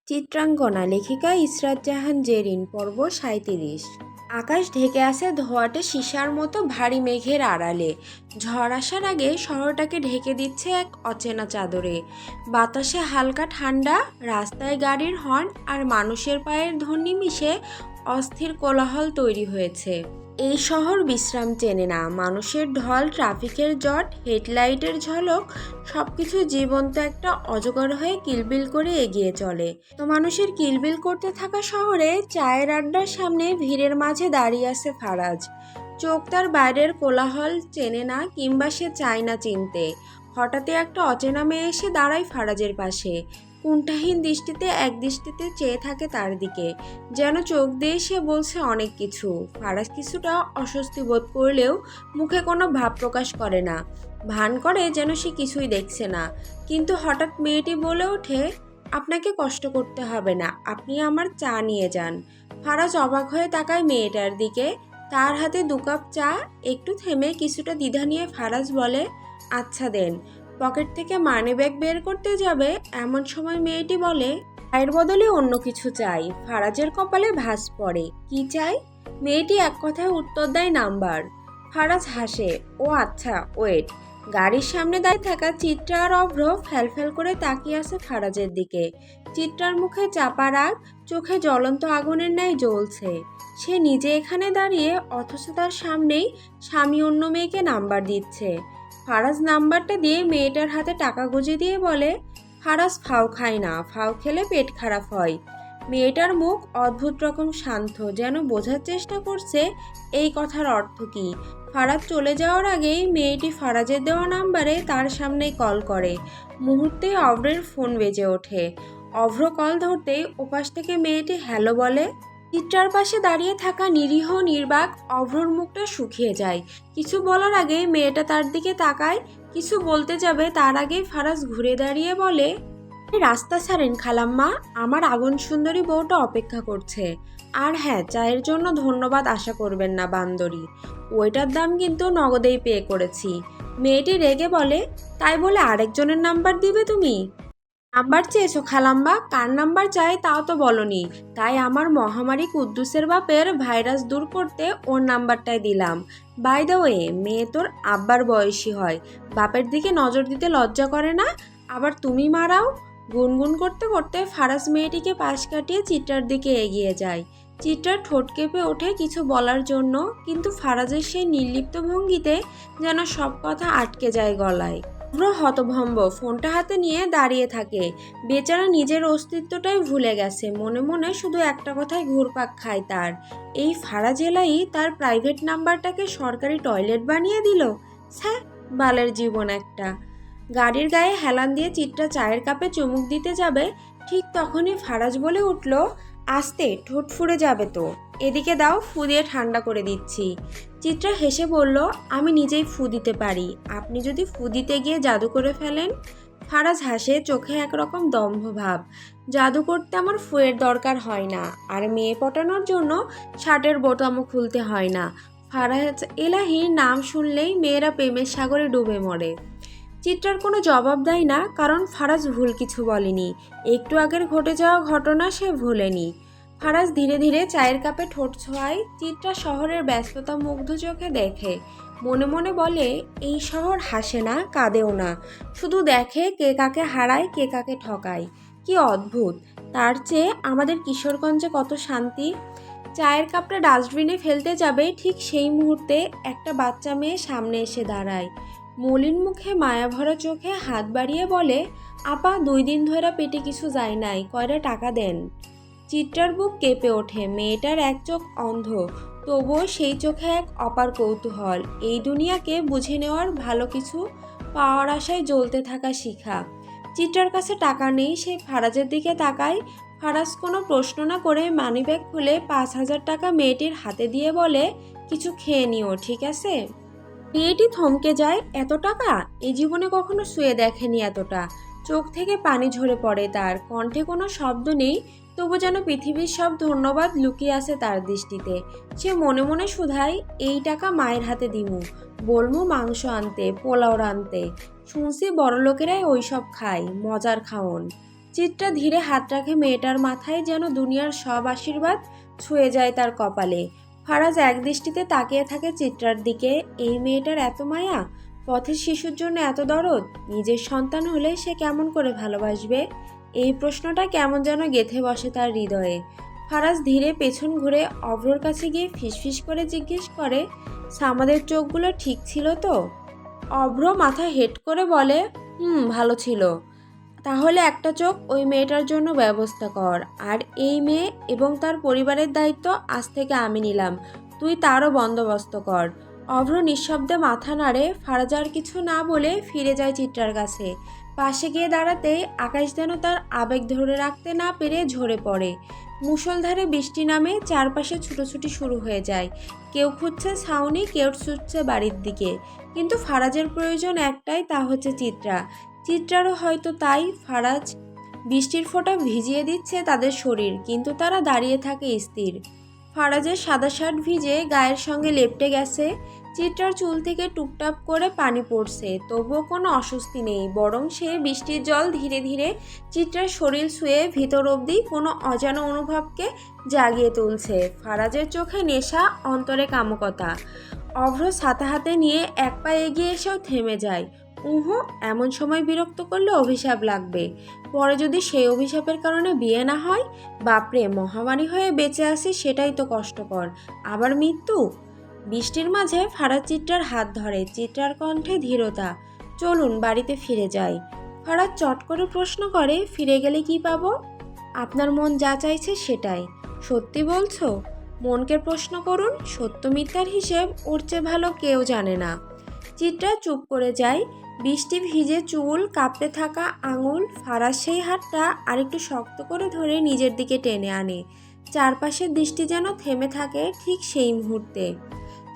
চিত্রাঙ্গনা লেখিকা ইসরাত জাহান জেরিন পর্ব ৩৭। আকাশ ঢেকে আছে ধোঁয়াটে সীসার মতো ভারী মেঘের আড়ালে। ঝড় আসার আগে শহরটাকে ঢেকে দিচ্ছে এক অচেনা চাদরে। বাতাসে হালকা ঠান্ডা, রাস্তায় গাড়ির হর্ন আর মানুষের পায়ের ধ্বনি মিশে অস্থির কোলাহল তৈরি হয়েছে। এই শহর বিশ্রাম চেনে না। মানুষের ঢল, ট্রাফিকের জট, হেডলাইটের ঝলক, সবকিছু জীবন্ত একটা অজগর হয়ে কিলবিল করে এগিয়ে চলে। তো মানুষের কিলবিল করতে থাকা শহরে চায়ের আড্ডার সামনে ভিড়ের মাঝে দাঁড়িয়ে আছে ফারাজ। চোখ তার বাইরের কোলাহল চেনে না, কিংবা সে চায় না চিনতে। হঠাৎই একটা অচেনা মেয়ে এসে দাঁড়ায় ফারাজের পাশে। কুণ্ঠাহীন দৃষ্টিতে একদৃষ্টিতে চেয়ে থাকে তার দিকে, যেন চোখ দিয়ে সে বলছে অনেক কিছু। ফারাজ কিছুটা অস্বস্তি বোধ করলেও মুখে কোনো ভাব প্রকাশ করে না, ভান করে যেন সে কিছুই দেখছে না। কিন্তু হঠাৎ মেয়েটি বলে ওঠে, আপনাকে কষ্ট করতে হবে না, আপনি আমার চা নিয়ে যান। ফারাজ অবাক হয়ে তাকায় মেয়েটার দিকে। তার হাতে 2 কাপ চা। একটু থেমে কিছুটা দ্বিধা নিয়ে ফারাজ বলে, আচ্ছা দেন। পকেট থেকে মানিব্যাগ বের করতে যাবে এমন সময় মেয়েটি বলে, চায়ের বদলে অন্য কিছু চাই। ফারাজের কপালে ভাঁজ পড়ে। কি চাই? মেয়েটি এক কথায় উত্তর দেয়, নাম্বার। ফারাজ হাসে। ও আচ্ছা, ওয়েট। গাড়ির সামনে দাঁড়িয়ে থাকা চিত্রা আর অভ্র ফ্যালফ্যাল করে তাকিয়ে আছে ফারাজের দিকে। চিত্রার মুখে চাপা রাগ, চোখে জ্বলন্ত আগুনের ন্যায় জ্বলছে। সে নিজে এখানে দাঁড়িয়ে, অথচ তার সামনেই স্বামী অন্য মেয়েকে নাম্বার দিচ্ছে। ফারাজ নাম্বারটা দিয়ে মেয়েটার হাতে টাকা গুঁজে দিয়ে বলে, ফারাজ ফাও খায় না, ফাও খেলে পেট খারাপ হয়। মেয়েটার মুখ অদ্ভুত রকম শান্ত, যেন বোঝার চেষ্টা করছে এই কথার অর্থ কী। ফারাজ চলে যাওয়ার আগেই মেয়েটি ফারাজের দেওয়া নাম্বারে তার সামনেই কল করে। মুহূর্তেই অভ্রের ফোন বেজে ওঠে। অভ্র কল ধরতেই ওপাশ থেকে মেয়েটি হ্যালো বলে। চিত্রার পাশে দাঁড়িয়ে থাকা নিরীহ নির্বাক অভ্রর মুখটা শুকিয়ে যায়। কিছু বলার আগেই মেয়েটা তার দিকে তাকায়। কিছু বলতে যাবে, তার আগেই ফারাজ ঘুরে দাঁড়িয়ে বলে, রাস্তা ছাড়েন খালাম্মা, আমার আগুন সুন্দরী বউটা অপেক্ষা করছে। আর হ্যাঁ, চায়ের জন্য ধন্যবাদ আশা করবেন না বান্দরী, ওইটার দাম কিন্তু নগদেই পে করেছি। মেয়েটি রেগে বলে, তাই বলে আরেকজনের নাম্বার দিবে তুমি? নাম্বার চেয়েছো খালাম্মা? কার নাম্বার চাই তাও তো বলনি। তাই আমার মহামারী কুদ্দুসের বাপের ভাইরাস দূর করতে ওর নাম্বারটাই দিলাম। বাই দ্য ওয়ে, মেয়ে তোর আব্বার বয়সী হয়, বাপের দিকে নজর দিতে লজ্জা করে না? আবার তুমি মারাও। গুনগুন করতে করতে ফারাজ মেয়েটিকে পাশ কাটিয়ে চিত্রার দিকে এগিয়ে যায়। চিত্রার ঠোঁট কেঁপে ওঠে কিছু বলার জন্য, কিন্তু ফারাজের সেই নির্লিপ্ত ভঙ্গিতে যেন সব কথা আটকে যায় গলায়। পুরো হতভম্ব, ফোনটা হাতে নিয়ে দাঁড়িয়ে থাকে। বেচারা নিজের অস্তিত্বটাই ভুলে গেছে। মনে মনে শুধু একটা কথাই ঘুরপাক খায় তার, এই ফারাজ এলাই তার প্রাইভেট নাম্বারটাকে সরকারি টয়লেট বানিয়ে দিল। ছ্যাঃ, বালের জীবন একটা। গাড়ির গায়ে হেলান দিয়ে চিত্রা চায়ের কাপে চুমুক দিতে যাবে, ঠিক তখনই ফারাজ বলে উঠল, আস্তে, ঠোঁট ফুঁড়ে যাবে তো। এদিকে দাও, ফু দিয়ে ঠান্ডা করে দিচ্ছি। চিত্রা হেসে বলল, আমি নিজেই ফু দিতে পারি, আপনি যদি ফু দিতে গিয়ে জাদু করে ফেলেন। ফারাজ হাসে, চোখে একরকম দম্ভ ভাব। জাদু করতে আমার ফুয়ের দরকার হয় না, আর মেয়ে পটানোর জন্য শার্টের বোতামও খুলতে হয় না। ফারাজ এলাহির নাম শুনলেই মেয়েরা প্রেমের সাগরে ডুবে মরে। চিত্রার কোনো জবাব দেয় না, কারণ ফারাজ ভুল কিছু বলেনি। একটু আগের ঘটে যাওয়া ঘটনা সে ভোলেনি। ফারাজ ধীরে ধীরে চায়ের কাপে ঠোঁট ছোঁয়ায়। চিত্রা শহরের ব্যস্ততা মুগ্ধ চোখে দেখে। মনে মনে বলে, এই শহর হাসে না, কাঁদেও না, শুধু দেখে কে কাকে হারায়, কে কাকে ঠকায়। কি অদ্ভুত! তার চেয়ে আমাদের কিশোরগঞ্জে কত শান্তি। চায়ের কাপটা ডাস্টবিনে ফেলতে যাবে, ঠিক সেই মুহূর্তে একটা বাচ্চা মেয়ে সামনে এসে দাঁড়ায়। মলিন মুখে, মায়াভরা চোখে হাত বাড়িয়ে বলে, আপা, 2 দিন ধরে পেটে কিছু যায় নাই, কয়টা টাকা দেন। চিত্রার বুক কেঁপে ওঠে। মেয়েটার এক চোখ অন্ধ, তবুও সেই চোখে এক অপার কৌতূহল, এই দুনিয়াকে বুঝে নেওয়ার, ভালো কিছু পাওয়ার আশায় জ্বলতে থাকা শিখা। চিত্রার কাছে টাকা নেই, সে ফারাজের দিকে তাকায়। ফারাজ কোনো প্রশ্ন না করে মানিব্যাগ খুলে 5,000 টাকা মেয়েটির হাতে দিয়ে বলে, কিছু খেয়ে নিও, ঠিক আছে? মেয়েটি থমকে যায়। এত টাকা? এই জীবনে কখনো শুয়ে দেখেনি এতটা। চোখ থেকে পানি ঝরে পড়ে তার, কণ্ঠে কোনো শব্দ নেই, তবু যেন পৃথিবীর সব ধন্যবাদ লুকিয়ে আছে তার দৃষ্টিতে। সে মনে মনে শুধায়, এই টাকা মায়ের হাতে দিমু, বলমু মাংস আনতে, পোলাও রানতে। শুনছি বড় লোকেরাই ওইসব খায়, মজার খাওন। চিত্রা ধীরে হাত রাখে মেয়েটার মাথায়, যেন দুনিয়ার সব আশীর্বাদ ছুঁয়ে যায় তার কপালে। ফারাজ একদৃষ্টিতে তাকিয়ে থাকে চিত্রার দিকে। এই মেয়েটার এত মায়া, পথের শিশুর জন্য এত দরদ। নিজের সন্তান হলে সে কেমন করে ভালোবাসবে? এই প্রশ্নটা কেমন যেন গেঁথে বসে তার হৃদয়ে। ফারাজ ধীরে পেছন ঘুরে অভ্রর কাছে গিয়ে ফিসফিস করে জিজ্ঞেস করে, সামাদের চোখগুলো ঠিক ছিল তো? অভ্র মাথা হেট করে বলে, ভালো ছিল। তাহলে একটা চোখ ওই মেয়েটার জন্য ব্যবস্থা কর। আর এই মেয়ে এবং তার পরিবারের দায়িত্ব আজ থেকে আমি নিলাম, তুই তারও বন্দোবস্ত কর। অভ্র নিঃশব্দে মাথা নাড়ে। ফারাজ আর কিছু না বলে ফিরে যায় চিত্রার কাছে। পাশে গিয়ে দাঁড়াতেই আকাশ যেন তার আবেগ ধরে রাখতে না পেরে ঝরে পড়ে। মুষলধারে বৃষ্টি নামে, চারপাশে ছুটোছুটি শুরু হয়ে যায়। কেউ খুঁজছে ছাউনি, কেউ ছুটছে বাড়ির দিকে। কিন্তু ফারাজের প্রয়োজন একটাই, তা হচ্ছে চিত্রা। চিত্রারও হয়তো তাই। ফারাজ বৃষ্টির ফোঁটা ভিজিয়ে দিচ্ছে তাদের শরীর, কিন্তু তারা দাঁড়িয়ে থাকে স্থির। ফারাজের সাদা শার্ট ভিজে গায়ের সঙ্গে লেপ্টে গেছে। চিত্রার চুল থেকে টুপটাপ করে পানি পড়ছে, তবুও কোনো অস্বস্তি নেই। বরং সে বৃষ্টির জল ধীরে ধীরে চিত্রার শরীর ছুঁয়ে ভিতর অবধি কোনো অজানা অনুভবকে জাগিয়ে তুলছে। ফারাজের চোখে নেশা, অন্তরে কামুকতা। অভ্র ছাতা হাতে নিয়ে এক পা এগিয়ে এসেও থেমে যায়। এমন সময় বিরক্ত করলে অভিশাপ লাগবে। পরে যদি সেই অভিশাপের কারণে বিয়ে না হয়, বাপরে, মহামারী হয়ে বেঁচে আসি সেটাই তো কষ্টকর। আবার মৃত্যু। বৃষ্টির মাঝে ফারাজ চিত্রার হাত ধরে। চিত্রার কণ্ঠে ধীরতা। চলুন বাড়িতে ফিরে যাই। ফারাজ চট করে প্রশ্ন করে, ফিরে গেলে কি পাবো? আপনার মন যা চাইছে সেটাই। সত্যি বলছো? মনকে প্রশ্ন করুন, সত্য মিথ্যার হিসেব ওর চেয়ে ভালো কেউ জানে না। চিত্রা চুপ করে যায়। বৃষ্টি ভিজে চুল, কাঁপতে থাকা আঙুল। ফারাজ সেই হাতটা আরেকটু শক্ত করে ধরে নিজের দিকে টেনে আনে। চারপাশের দৃষ্টি যেন থেমে থাকে ঠিক সেই মুহূর্তে।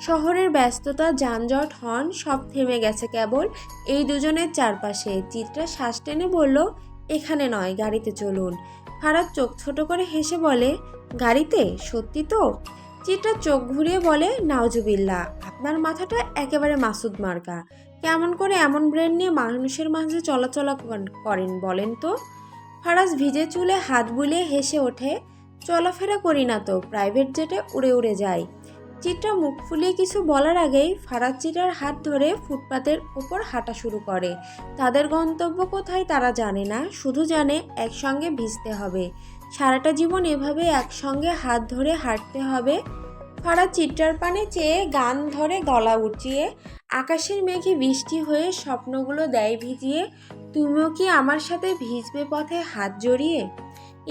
শহরের ব্যস্ততা, যানজট, হর্ন সব থেমে গেছে কেবল এই দুজনের চারপাশে। চিত্রা শ্বাস টেনে বলল, এখানে নয়, গাড়িতে চলুন। ফারাজ চোখ ছোট করে হেসে বলে, গাড়িতে? সত্যি তো? চিত্রা চোখ ঘুরিয়ে বলে, নাউজুবিল্লাহ, আপনার মাথাটা একেবারে মাসুদ মার্কা। কেমন করে এমন ব্রেন নিয়ে মানুষের মাঝে চলাচলা করেন বলেন তো? ফারাজ ভিজে চুলে হাত বুলিয়ে হেসে ওঠে, চলাফেরা করি না তো, প্রাইভেট জেটে উড়ে উড়ে যাই। চিত্রা মুখ ফুলিয়ে কিছু বলার আগেই ফারাজ চিত্রার হাত ধরে ফুটপাতের ওপর হাঁটা শুরু করে। তাদের গন্তব্য কোথায় তারা জানে না, শুধু জানে একসঙ্গে ভিজতে হবে। সারাটা জীবন এভাবে একসঙ্গে হাত ধরে হাঁটতে হবে। ফারাজ চিত্রার পানে চেয়ে গান ধরে গলা উঁচিয়ে, আকাশের মেঘে বৃষ্টি হয়ে স্বপ্নগুলো দেয় ভিজিয়ে, তুমিও কি আমার সাথে ভিজবে পথে হাত জড়িয়ে।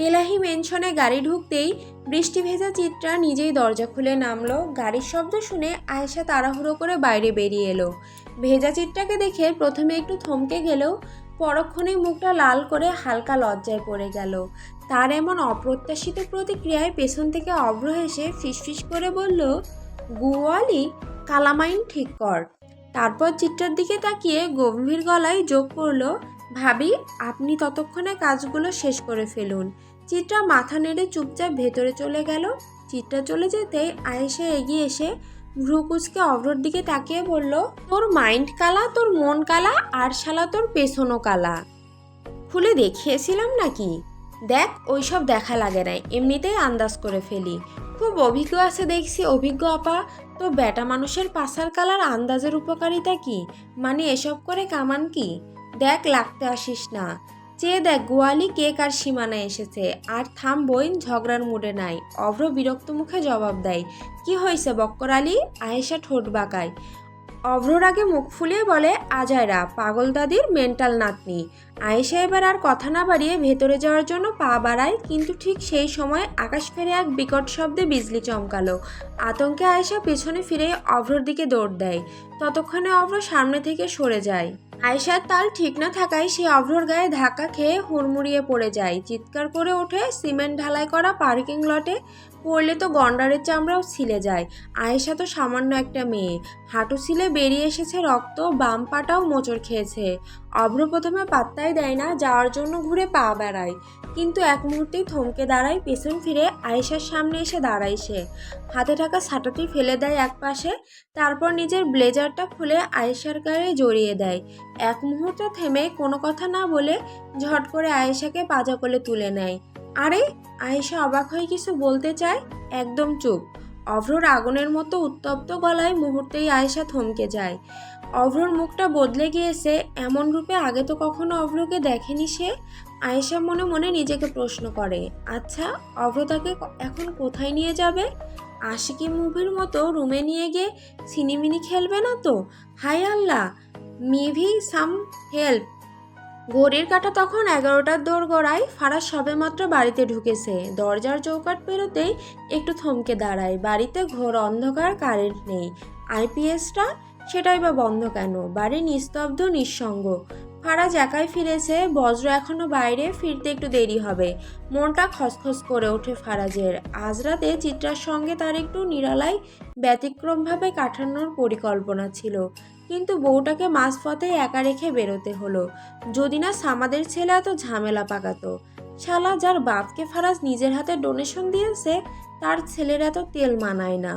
এলাহি মেনশনে গাড়ি ঢুকতেই বৃষ্টি ভেজা চিত্রা নিজেই দরজা খুলে নামলো। গাড়ির শব্দ শুনে আয়েশা তাড়াহুড়ো করে বাইরে বেরিয়ে এলো। ভেজা চিত্রাকে দেখে প্রথমে একটু থমকে গেলেও পরক্ষণেই মুখটা লাল করে হালকা লজ্জায় পড়ে গেল। তার এমন অপ্রত্যাশিত প্রতিক্রিয়ায় পেছন থেকে অভ্র হেসে ফিসফিস করে বলল, গুয়ালি, কালামাইন ঠিক কর। তারপর চিত্রার দিকে তাকিয়ে গম্ভীর গলায় যোগ করল, ভাবি, আপনি ততক্ষণে কাজগুলো শেষ করে ফেলুন। চিত্রা মাথা নেড়ে চুপচাপ ভেতরে চলে গেল। চিত্রা চলে যেতেই আয়েশা এগিয়ে এসে ভ্রুকুচকে অভ্রর দিকে তাকিয়ে বলল, তোর মাইন্ড কালা, তোর মন কালা, আর শালা তোর পেছনও কালা। খুলে দেখিয়েছিলাম নাকি? দেখ, ওইসব দেখা লাগে নাই, এমনিতেই আন্দাজ করে ফেলি। খুব অভিজ্ঞ আছে দেখছি অভিজ্ঞ আপা। তো বেটা মানুষের পাছার কালার আন্দাজের উপকারিতা কি? মানে এসব করে কামান কি? দেখ, লাগতে আসিস না। চেয়ে দেখ গোয়ালি কে কার সীমানায় এসেছে। আর থাম বইন, ঝগড়ার মুডে নাই। অভ্র বিরক্ত মুখে জবাব দেয়, কি হয়েছে বক্কর আলী? আয়েশা ঠোঁট বাঁকায়। অভ্রর আগে মুখ ফুলিয়ে বলে, আজায়রা, পাগল দাদির মেন্টাল নাতনি। আয়েশা এবার আর কথা না বাড়িয়ে ভেতরে যাওয়ার জন্য পা বাড়ায়, কিন্তু ঠিক সেই সময় আকাশ ফেরে এক বিকট শব্দে বিজলি চমকালো। আতঙ্কে আয়েশা পেছনে ফিরে অভ্রর দিকে দৌড় দেয়। ততক্ষণে অভ্র সামনে থেকে সরে যায়। আয়েশার তাল ঠিক না থাকায় সে অভ্রর গায়ে ধাক্কা খেয়ে হুড়মুড়িয়ে পড়ে যায়। চিৎকার করে ওঠে। সিমেন্ট ঢালাই করা পার্কিং লটে পড়লে তো গন্ডারের চামড়াও ছিলে যায়। আয়েশা তো সামান্য একটা মেয়ে। হাঁটু ছিলে বেরিয়ে এসেছে রক্ত, বাম পাটাও মোচড় খেয়েছে। অভ্র প্রথমে পাত্তাই দেয় না, যাওয়ার জন্য ঘুরে পা বেড়ায়, কিন্তু এক মুহূর্তেই থমকে দাঁড়ায়। পেছন ফিরে আয়েশার সামনে এসে দাঁড়ায় সে। হাতে থাকা ছাতাটি ফেলে দেয় এক পাশে, তারপর নিজের ব্লেজারটা খুলে আয়েশার গায়ে জড়িয়ে দেয়। এক মুহূর্ত থেমে কোনো কথা না বলে ঝট করে আয়েশাকে পাজা কোলে তুলে নেয়। আরে, আয়েশা অবাক হয়ে কিছু বলতে চায়, একদম চুপ। অভ্রর আগুনের মতো উত্তপ্ত গলায় মুহূর্তেই আয়েশা থমকে যায়। অভ্রর মুখটা বদলে গিয়েছে, এমন রূপে আগে তো কখনো অভ্রকে দেখেনি সে। আয়েশা মনে মনে নিজেকে প্রশ্ন করে, আচ্ছা অভ্র তাকে এখন কোথায় নিয়ে যাবে? আশিকি মুভির মতো রুমে নিয়ে গিয়ে সিনিমিনি খেলবে না তো? হায় আল্লাহ, মেভি সাম হেল্প। ঘড়ির কাঁটা তখন 11টার দোরগোড়ায়। ফারাজ সবেমাত্র বাড়িতে ঢুকেছে। দরজার চৌকাঠ পেরোতেই একটু থমকে দাঁড়ায়। বাড়িতে ঘোর অন্ধকার, কারেন্ট নেই। আইপিএসটা সেটাই বা বন্ধ কেন? বাড়ি নিস্তব্ধ, নিঃসঙ্গ। ফারাজ একাই ফিরেছে। বজ্র এখনো বাইরে, ফিরতে একটু দেরি হবে। মনটা খসখস করে ওঠে ফারাজের। আজ রাতে চিত্রার সঙ্গে তার একটু নিরালায় ব্যতিক্রমভাবে কাটানোর পরিকল্পনা ছিল, কিন্তু বউটাকে মাঝপথে একা রেখে বেরোতে হলো। যদি না সামাদের ছেলে এত ঝামেলা পাকাতো। শালা, যার বাপকে ফারাজ নিজের হাতে ডোনেশন দিয়েছে, তার ছেলের এত তেল মানায় না।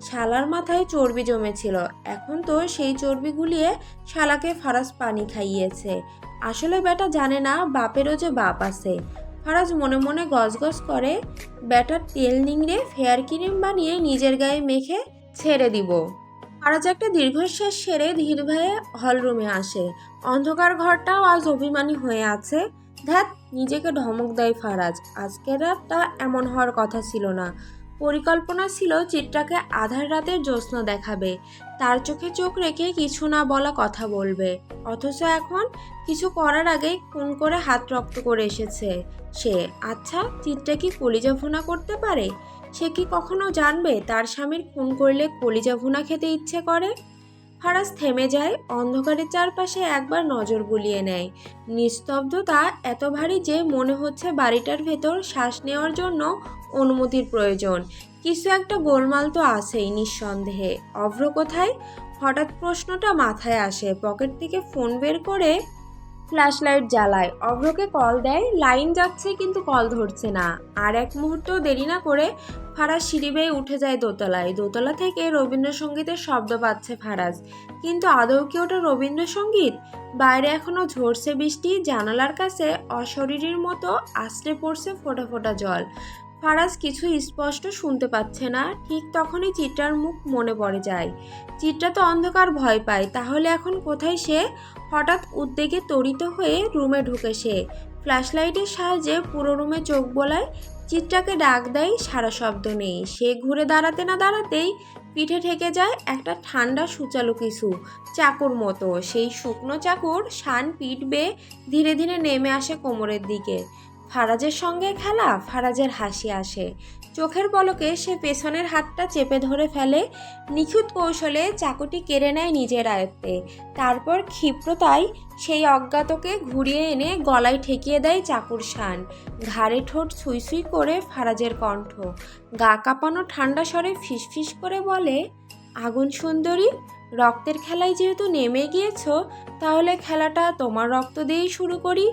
শালার মাথায় চর্বি জমেছিল, এখন তো সেই চর্বি গুলিয়ে শালাকে ফারাজ পানি খাইয়েছে। আসলে বেটা জানে না বাপেরও যে বাপ আছে। ফারাজ মনে মনে গজগজ করে, বেটার তেল নিংড়ে ফেয়ার ক্রিম বানিয়ে নিজের গায়ে মেখে ছেড়ে দিব। ফারাজ একটা দীর্ঘশ্বাস সেরে ধীর ভাবে হলরুমে আসে। অন্ধকার ঘরটাও আজ অভিমানী হয়ে আছে। ধ্যাত, নিজেকে ধমক দেয় ফারাজ। আজকের রাতটা এমন হওয়ার কথা ছিল না। পরিকল্পনা ছিল চিত্রাকে আধার রাতের জ্যোৎস্না দেখাবে, তার চোখে চোখ রেখে কিছু না বলা কথা বলবে। অথচ এখন কিছু করার আগেই খুন করে হাত রক্ত করে এসেছে সে। আচ্ছা, চিত্রা কি কলিজা ভুনা করতে পারে? সে কি কখনো জানবে তার স্বামীর খুন করলে কলিজা ভুনা খেতে ইচ্ছে করে? ফারাজ থেমে যায়। অন্ধকারের চারপাশে একবার নজর বুলিয়ে নেয়। নিস্তব্ধতা এত ভারী যে মনে হচ্ছে বাড়িটার ভেতর শ্বাস নেওয়ার জন্য অনুমতির প্রয়োজন। কিছু একটা গোলমাল তো আছেই নিঃসন্দেহে। অভ্র কোথায়? হঠাৎ প্রশ্নটা মাথায় আসে। পকেট থেকে ফোন বের করে ফ্ল্যাশ লাইট জ্বালায়। অভ্রকে কল দেয়। লাইন যাচ্ছে কিন্তু কল ধরছে না। আর এক মুহূর্ত দেরি না করে ফারাজ সিঁড়ি বেয়ে উঠে যায় দোতলায়। দোতলা থেকে রবীন্দ্রসঙ্গীতের শব্দ পাচ্ছে ফারাজ, কিন্তু আদৌ কি ওটা রবীন্দ্রসঙ্গীত? বাইরে এখনো ঝরছে বৃষ্টি। জানালার কাছে অশরীরীর মতো আছড়ে পড়ছে ফোঁটা ফোঁটা জল। ফারাজ কিছু স্পষ্ট শুনতে পাচ্ছে না। ঠিক তখনই চিত্রার মুখ মনে পড়ে যায়। চিত্রা তো অন্ধকার ভয় পায়, তাহলে এখন কোথায় সে? হঠাৎ উদ্বেগে তড়িত হয়ে রুমে ঢুকে সে। ফ্ল্যাশলাইটের সাহায্যে পুরো রুমে চোখ বোলায়। চিত্রাকে ডাক দেয়, সারা শব্দ নেই। সে ঘুরে দাঁড়াতে না দাঁড়াতেই পিঠে ঠেকে যায় একটা ঠান্ডা সূচালো কিছু, চাকুর মতো। সেই শুকনো চাকুর শান পিঠ বেয়ে ধীরে ধীরে নেমে আসে কোমরের দিকে। ফারাজের সঙ্গে খেলা। ফারাজের হাসি আসে। চোখের পলকে সে পেছনের হাতটা চেপে ধরে ফেলে। নিখুঁত কৌশলে চাকুটি কেড়ে নেয় নিজের আয়ত্তে। তারপর ক্ষিপ্রতায় সেই অজ্ঞাতকে ঘুরিয়ে এনে গলায় ঠেকিয়ে দেয় চাকুর শান। ঘাড়ে ঠোঁট ছুঁই ছুঁই করে ফারাজের কণ্ঠ। গা কাঁপানো ঠান্ডা স্বরে ফিসফিস করে বলে, আগুন সুন্দরী, রক্তের খেলায় যেহেতু নেমে গিয়েছো, তাহলে খেলাটা তোমার রক্ত দিয়েই শুরু করি।